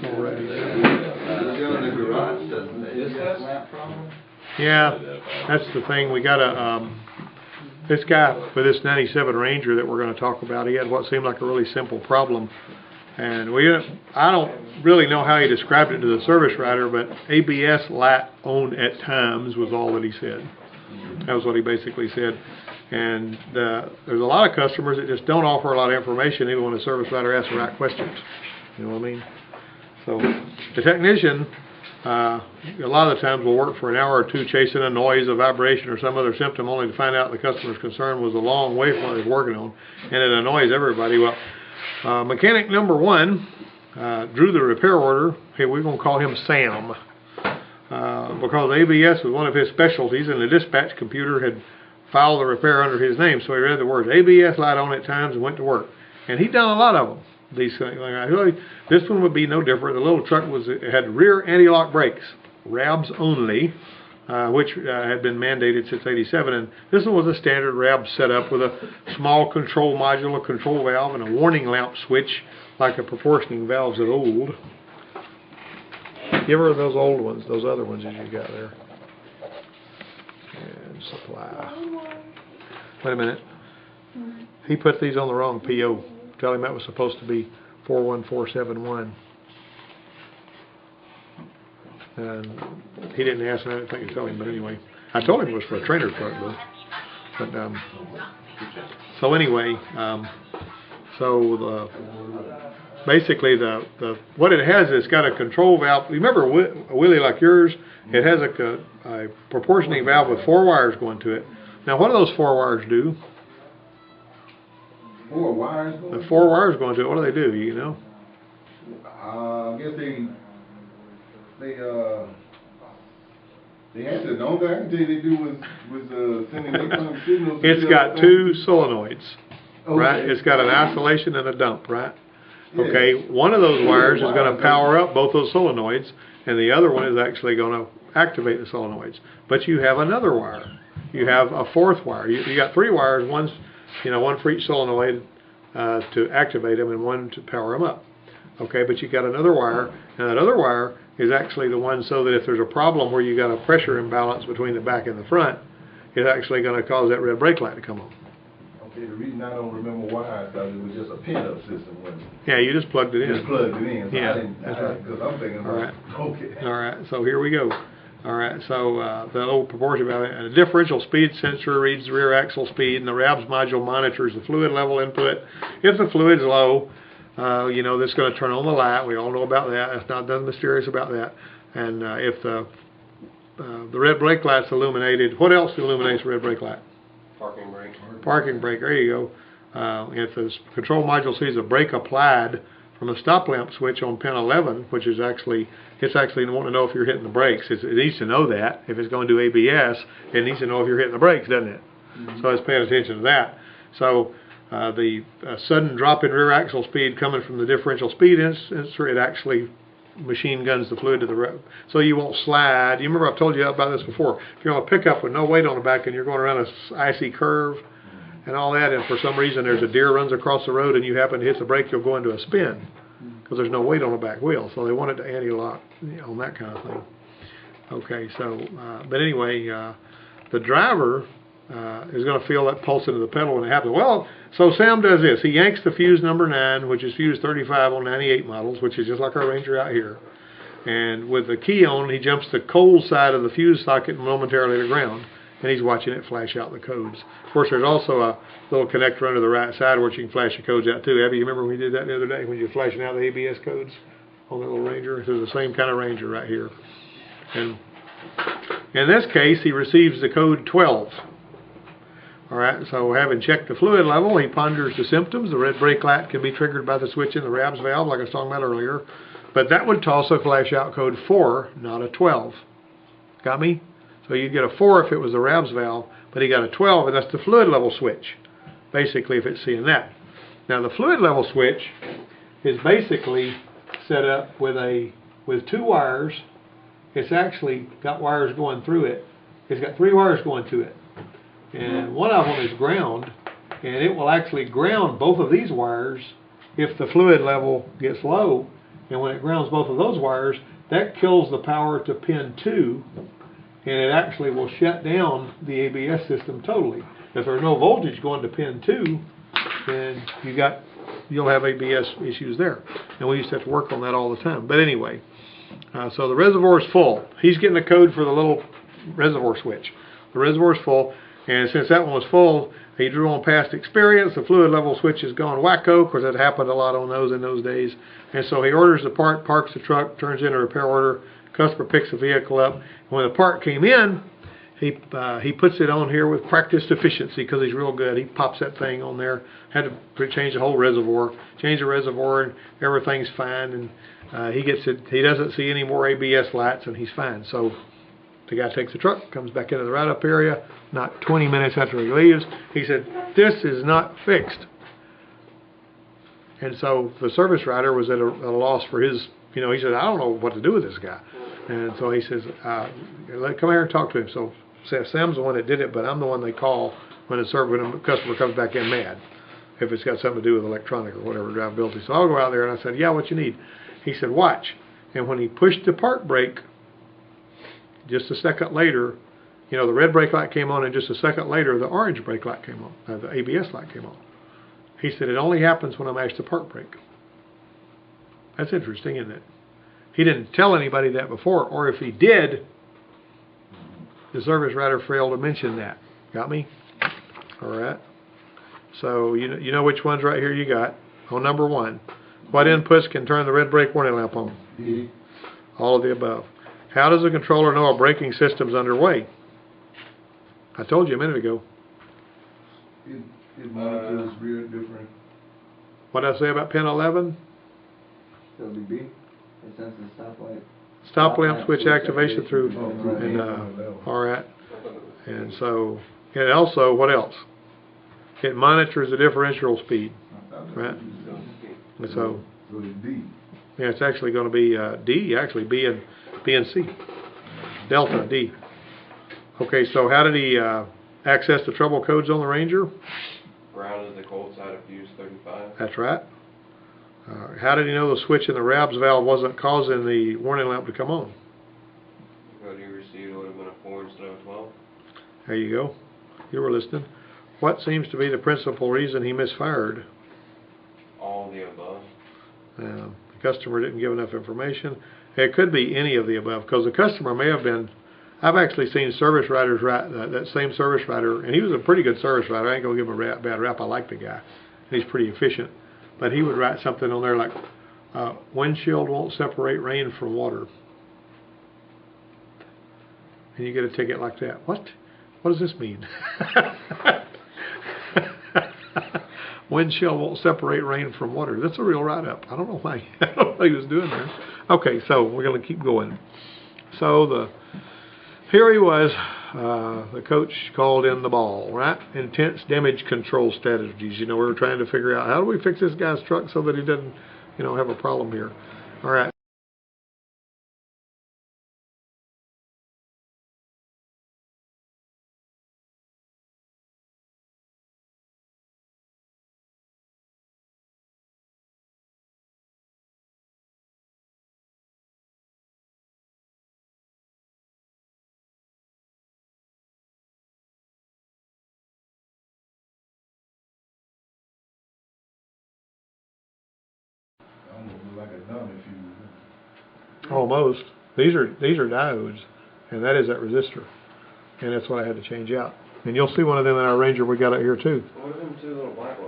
already. Yeah. Yeah, that's the thing. We got a this guy with this '97 Ranger that we're going to talk about. He had what seemed like a really simple problem, and I don't really know how he described it to the service writer, but ABS light on at times was all that he said. That was what he basically said. And there's a lot of customers that just don't offer a lot of information even when the service writer asks the right questions. You know what I mean? So the technician, a lot of the times will work for an hour or two chasing a noise, a vibration, or some other symptom only to find out the customer's concern was a long way from what he was working on, and it annoys everybody. Well, mechanic number one drew the repair order. Hey, we're going to call him Sam because ABS was one of his specialties, and the dispatch computer had filed the repair under his name, so he read the words ABS light on at times and went to work. And he'd done a lot of them. These things. This one would be no different. The little truck had rear anti-lock brakes, RABs only, which had been mandated since '87. And this one was a standard RAB setup with a small control module, a control valve, and a warning lamp switch, like the proportioning valves of old. Give her those old ones, those other ones that you got there. And supply. Wait a minute. He put these on the wrong PO. Tell him that was supposed to be 41471. And he didn't ask me. I didn't think to tell him, but anyway, I told him it was for a trailer truck though. But so anyway, basically the what it has is got a control valve. Remember a Willie like yours? It has a proportioning valve with 4 wires going to it. Now, what do those 4 wires do? 4 wires going? The 4 wires going to it. What do they do? You know? I guess they answer. The only thing I can tell you they do was sending electronic signals. It's got 2 solenoids, right? It's got an isolation and a dump, right? Yeah. Okay, one of those wires is going to power up both those solenoids, and the other one is actually going to activate the solenoids. But you have another wire. You have a 4th wire. You got 3 wires. One for each solenoid to activate them, and one to power them up. Okay, but you got another wire, and that other wire is actually the one so that if there's a problem where you got a pressure imbalance between the back and the front, it's actually going to cause that red brake light to come on. Okay, the reason I don't remember why I thought it was just a pin-up system, wasn't it? Yeah, you just plugged it in. Just plugged it in. So yeah, that's right. Because I'm thinking about, all right. Okay. All right, so here we go. All right, so the old proportion valve, and the differential speed sensor reads the rear axle speed, and the RABS module monitors the fluid level input. If the fluid's low, this is going to turn on the light. We all know about that. It's not nothing mysterious about that. And if the red brake light's illuminated, what else illuminates the red brake light? Parking brake. Parking brake. There you go. If the control module sees a brake applied from a stop lamp switch on pin 11, which is actually wanting to know if you're hitting the brakes. It needs to know that. If it's going to do ABS, it needs to know if you're hitting the brakes, doesn't it? Mm-hmm. So it's paying attention to that. So the sudden drop in rear axle speed coming from the differential speed sensor, it actually machine guns the fluid to the rear. So you won't slide. You remember I've told you about this before. If you're on a pickup with no weight on the back and you're going around a icy curve and all that, and for some reason there's a deer runs across the road and you happen to hit the brake, you'll go into a spin because there's no weight on the back wheel. So they want it to anti-lock on that kind of thing. Okay, so but anyway, the driver is going to feel that pulse into the pedal when it happens. Well, so Sam does this. He yanks the fuse number 9, which is fuse 35 on 98 models, which is just like our Ranger out here. And with the key on, he jumps the cold side of the fuse socket momentarily to ground, and he's watching it flash out the codes. Of course, there's also a little connector under the right side where you can flash the codes out too. Abby, you remember when we did that the other day when you were flashing out the ABS codes on that little Ranger? There's the same kind of Ranger right here. And in this case, he receives the code 12. All right, so having checked the fluid level, he ponders the symptoms. The red brake light can be triggered by the switch in the RABS valve, like I was talking about earlier. But that would toss a flash out code 4, not a 12. Got me? So you'd get a 4 if it was the RABS valve, but he got a 12, and that's the fluid level switch, basically, if it's seeing that. Now, the fluid level switch is basically set up with 2 wires. It's actually got wires going through it. It's got 3 wires going to it. And one of them is ground, and it will actually ground both of these wires if the fluid level gets low, and when it grounds both of those wires, that kills the power to pin 2, and it actually will shut down the ABS system totally. If there's no voltage going to pin 2, then you'll have ABS issues there. And we used to have to work on that all the time. But anyway, so the reservoir is full. He's getting the code for the little reservoir switch. The reservoir is full, and since that one was full, he drew on past experience. The fluid level switch has gone wacko, because it happened a lot on those in those days. And so he orders the part, parks the truck, turns in a repair order. Customer picks the vehicle up. When the part came in, he puts it on here with practiced efficiency, because he's real good. He pops that thing on there. Had to change the whole reservoir. Change the reservoir, and everything's fine. And he gets it. He doesn't see any more ABS lights, and he's fine. So the guy takes the truck, comes back into the write-up area. Not 20 minutes after he leaves, he said, "This is not fixed." And so the service writer was at a loss for his. He said, "I don't know what to do with this guy." And so he says, "Come here and talk to him." So Sam's the one that did it, but I'm the one they call when the customer comes back in mad, if it's got something to do with electronic or whatever, drivability. So I'll go out there, and I said, "Yeah, what you need?" He said, "Watch." And when he pushed the park brake, just a second later, the red brake light came on, and just a second later, the orange brake light came on, the ABS light came on. He said, "It only happens when I mash the park brake." That's interesting, isn't it? He didn't tell anybody that before, or if he did, the service writer failed to mention that. Got me? All right. So you know which ones right here you got. On number 1, what inputs can turn the red brake warning lamp on? D. All of the above. How does the controller know a braking system's underway? I told you a minute ago. It monitors real different. What did I say about pin 11? It'll be B. It senses stoplight. Stop lamp switch activation through, Right. and all right. And so, and also, what else? It monitors the differential speed, right? And so, So it's D. yeah, it's actually going to be D, actually B and C. Delta D. Okay, so how did he access the trouble codes on the Ranger? Brown is the cold side of fuse 35. That's right. How did he know the switch in the RABS valve wasn't causing the warning lamp to come on? The code he received would have been a 4 instead of a 12. There you go. You were listening. What seems to be the principal reason he misfired? All of the above. The customer didn't give enough information. It could be any of the above, because the customer may have been. I've actually seen service writers write that same service writer, and he was a pretty good service writer. I ain't gonna give him a bad rap. I like the guy. He's pretty efficient. But he would write something on there like, "Windshield won't separate rain from water." And you get a ticket like that. What? What does this mean? Windshield won't separate rain from water. That's a real write-up. I don't know why. I don't know what he was doing there. Okay, so we're going to keep going. So here he was. The coach called in the ball, right? Intense damage control strategies. We were trying to figure out how do we fix this guy's truck so that he doesn't, have a problem here. All right. Almost like a dummy fuse. Almost. These are diodes, and that is that resistor, and that's what I had to change out. And you'll see one of them in our Ranger we got out here too. What are them two little black ones?